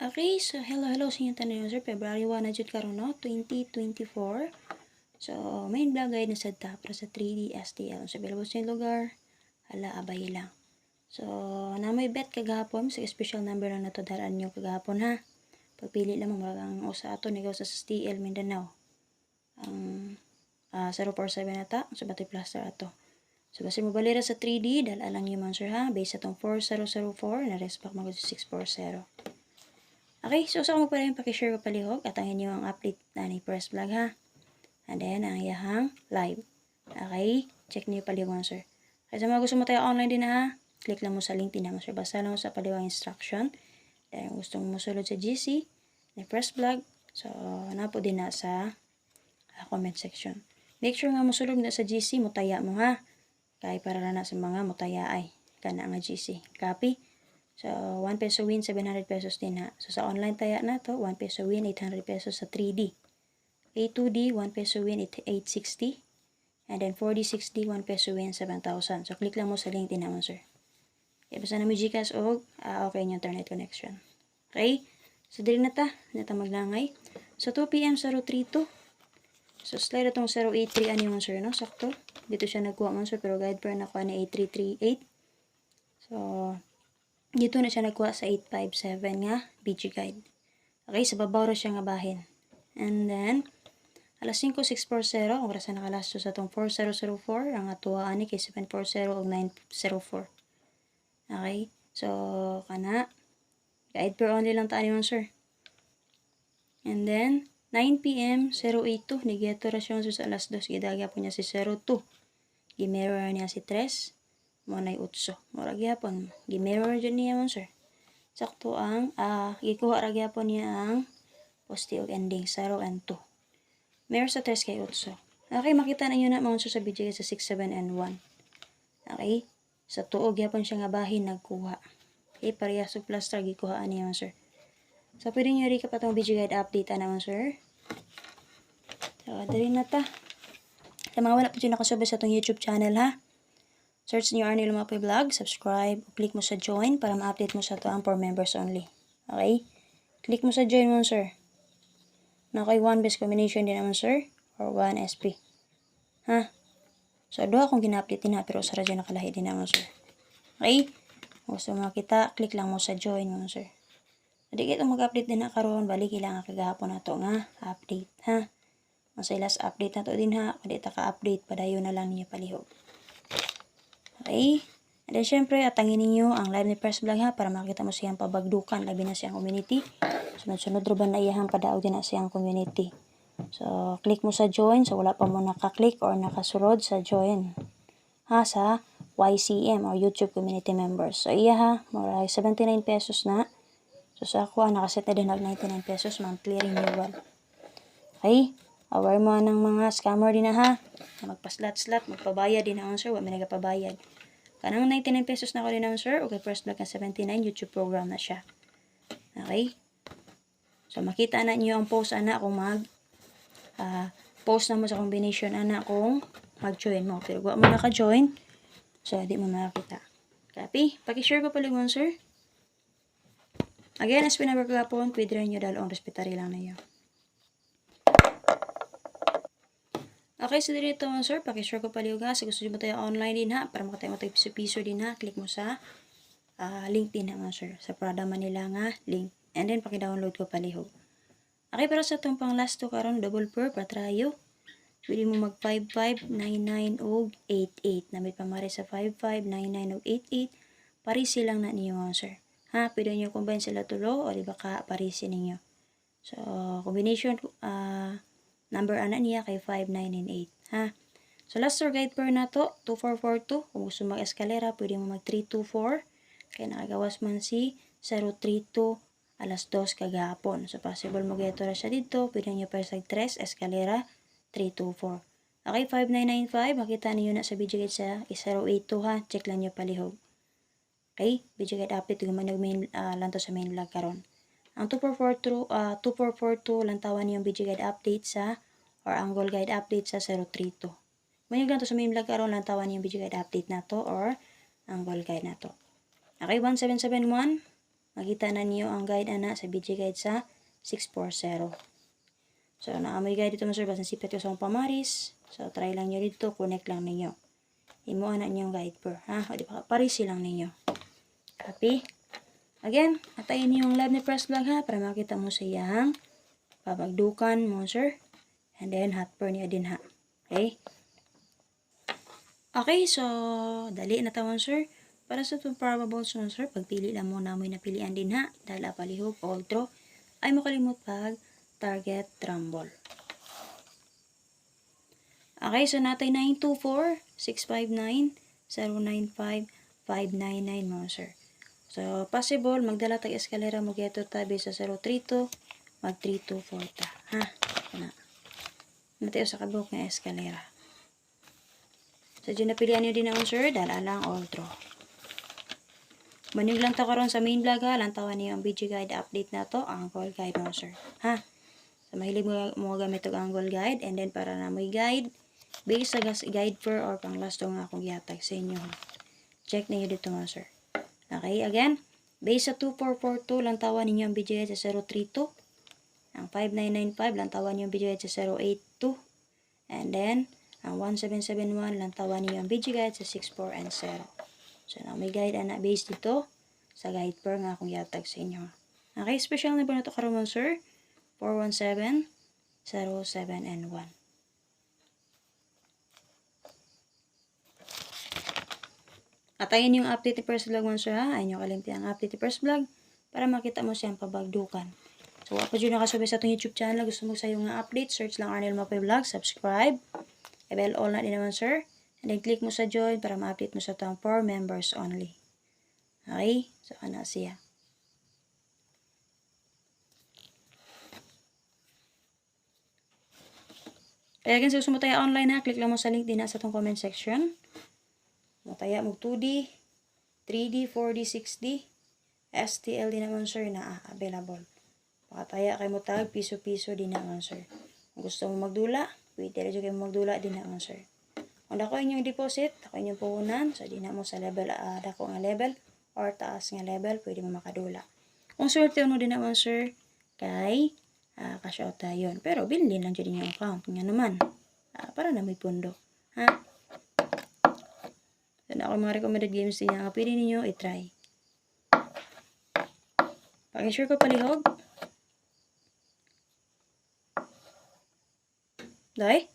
Okay, so hello sa inyo tanan sir. February 1 na jud karon no, 2024. So, main vlog guide na sad ta para sa 3D STL. So, available sa lugar, hala abay lang. So, namoy bet kagahapon sa special number lang nato daran nyo kagahapon ha. Pagpili lang mo ang usa ato nigaw sa STL Mindanao. Ang 047 nata, so batay plaster ato. So, basta mo balira sa 3D, dala lang yung man sir ha, based atong 4004 na respect mag 640. Okay, so sa mo pala yung pakishare ko palihog at ang inyong update na ni Press Vlog ha. And then, ang iyahang live. Okay, check niyo palihog sir. Kaya sa mga gusto mo tayo online din ha, click lang mo sa link din mo sir. Basta lang sa palihog instruction. Then, gusto mo sulod sa GC, ni Press Vlog. So, napo din na sa comment section. Make sure nga mo sulod na sa GC, mutaya mo ha. Kaya para na sa mga mutaya ay. Kana nga GC. Copy. So, 1 peso win, 700 pesos din ha. So, sa online taya na to, 1 peso win, 800 pesos sa 3D. A2D, 1 peso win, 860. And then 4D60, 1 peso win, 7,000. So, click lang mo sa link din naman, sir. Okay, basta na may Gcash o okay yung internet connection. Okay? So, dili na ta maglangay. So, 2 PM 032. So, slide itong 083 ano yung sir, no? Sakto. Dito siya nagkuha man, sir. Pero guide per nakuha na 8338. So, dito na siya nagkuha sa 857 nga BG guide. Okay, sa babaw ra siya nga bahin. And then, alas 5640, kung rasa nakalasto sa itong 4004, ang atuwaan ni kay 740 o 904. Okay, so, kana, guide per only lang tayo yun, sir. And then, 9 PM, 082, nigeto ra siya sa alas 2, gidagya po niya si 02. Gimirror niya si 3, monay utso. Mura gyapon, gimirror dyan niya mo, sir. Sakto ang, gikuha ra gyapon niya ang positive ending, 0 and 2. Meron sa 3 kay utso. Okay, makita na nyo na mga sa video sa 6, 7, and 1. Okay, sa tuog gyapon siya nga bahin nagkuha. Okay, pareha sa plaster gikuhaan niya mo, sir. So, pwede nyo recap atong video guide update naman, sir. So, dali na ta. Sa mga wala po dyan nakasubay sa itong YouTube channel, ha? Search nyo Arnie Lumapoy Vlog, subscribe, click mo sa join para ma-update mo sa ito ang for members only. Okay? Click mo sa join mo, sir. Na kay 1 best combination din naman, sir. Or 1 SP. Ha? So, doha akong gina-update din ha, pero sa radyo nakalahi din naman, sir. Okay? Gusto mo makita, click lang mo sa join mo, sir. Hindi kita mag-update din na karon, balik ilang kagahapon na to nga, update, ha? Masay last update na to din ha, kung di ta ka-update, padayo na lang niya palihog. Okay? And then, syempre, atangin ninyo ang live ni Press Vlog ha, para makita mo siyang pabagdukan, labi na siyang community. Sunod-sunod ruban na iyahang padaog din na siyang community. So, click mo sa join, so wala pa mo nakaklik or nakasurod sa join. Ha, sa YCM or YouTube Community Members. So, iya ha, mura 79 pesos na. So, sa ako, nakaset na din ng 99 pesos monthly renewal. Okay? Aware mo ng mga scammer din na ha. Magpa-slot-slot, magpabayad din na sir. Wala may nagapabayad. Kanang 99 pesos na ako din na sir. Okay, first vlog na 79, YouTube program na siya. Okay? So, makita na niyo ang post ana kung post na mo sa combination ana kung mag-join mo. Pero wala mo naka-join. So, di mo makakita. Copy? Paki-share ko pala mo sir. Again, as pinabag kapon, pwede rin nyo dalawang respetary lang na yun. Okay, so dito mo sir, pakishare ko paliw ha. So, gusto nyo ba tayo online din ha? Para makatayo mo tayo piso-piso din ha. Click mo sa link din ha nga sir. Sa Prada Manila nga link. And then, paki-download ko palihog. Okay, pero sa itong pang last to karon double per, patrayo. Pwede mo mag 5599 og 88. Namit pamari sa 5599 og 88. Parisi lang na niyo mga sir. Ha, pwede nyo combine sila tulo o di ba ka parisi ninyo. So, combination number ana niya kay 5998. Ha. So, last tour guide per na to, 2442. Kung gusto mag-eskalera, pwede mo mag 324. Kaya nakagawas man si 032 alas 2 kagahapon. So, possible mo geto ra siya dito. Pwede nyo per sa 3, eskalera, 324. Okay, 5995. Makita niyo na sa video guide sa 082 ha. Check lang nyo palihog. Okay, video guide update kung mag-main lanto sa main vlog karon. Ang 2442 lantawan niyo yung video guide update sa or angle guide update sa 032. May ganito sa main vlog karon lantawan niyo yung video guide update na to or angle guide na to. Okay, 1771 makita na niyo ang guide ana sa BG Guide sa 640. So, naamoy guide dito sir, basta sipit ko sa akong pamaris. So, try lang nyo dito, connect lang ninyo. Imo ana niyo guide per, ha? O di ba, parisi lang ninyo. Copy. Again, atayin niyo yung live ni Press Vlog ha, para makita mo sa iyang papagdukan mo sir. And then, hot per niya din ha. Okay? Okay, so, dali na tawon sir. Para sa itong probables mo sir, pagpili lang mo na mo napilian din ha. Dahil palihog, outro, ay makalimot pag target rumble. Okay, so natay 924-659-095-599 mo sir. So, possible, magdala tag eskalera mo geto tabi sa 032, mag 324 ta. Ha? Na. Natayo sa kabuk nga eskalera. So, dyan napilian nyo din naman sir, dahil alang outro. Manig lang ta karon sa main vlog ha, lantawan niyo ang BG Guide update na to, ang angle guide mo sir. Ha? So, mahilig mo gamit ang angle guide, and then para na may guide, based sa guide per or pang last nga akong yatag sa inyo. Check na yun dito mga sir. Okay, again, based sa 2442, lantawan ninyo ang BG Guide sa 032. Ang 5995, lantawan ninyo ang BG Guide sa 082. And then, ang 1771, lantawan ninyo ang BG Guide sa 64 and 0. So, na may guide na based dito sa guide per nga akong yatag sa inyo. Okay, special number na ito karon mga sir. 417-07 and 1. Atayin yung update ni First Vlog mo sir ha. Ayun yung kalimti ang update ni First Vlog para makita mo siyang pabagdukan. So, wala pa dyan nakasubay sa itong YouTube channel. Gusto mo sa yung update, search lang Arnel Mapay Vlog, subscribe. I-bell all na din naman sir. And then click mo sa join para ma-update mo sa itong for members only. Okay? So, ano siya. Kaya kung gusto mo tayo online ha, click lang mo sa link din sa itong comment section. Mataya mo 2D, 3D, 4D, 6D, STL din naman sir na available. Pakataya kayo mo tag, piso-piso din naman sir. Kung gusto mo magdula, pwede rin kayo magdula din naman sir. Kung ako inyong deposit, ako inyong puhunan, so di na mo sa level, dako nga level, or taas nga level, pwede mo makadula. Kung swerte ano din naman sir, kay cash out yun. Pero bilhin lang dyan yung account, nga naman, para na may pundo. Ha? So, ako mga recommended games din nga pwede ninyo i-try. Pag-share ko palihog. Dahil?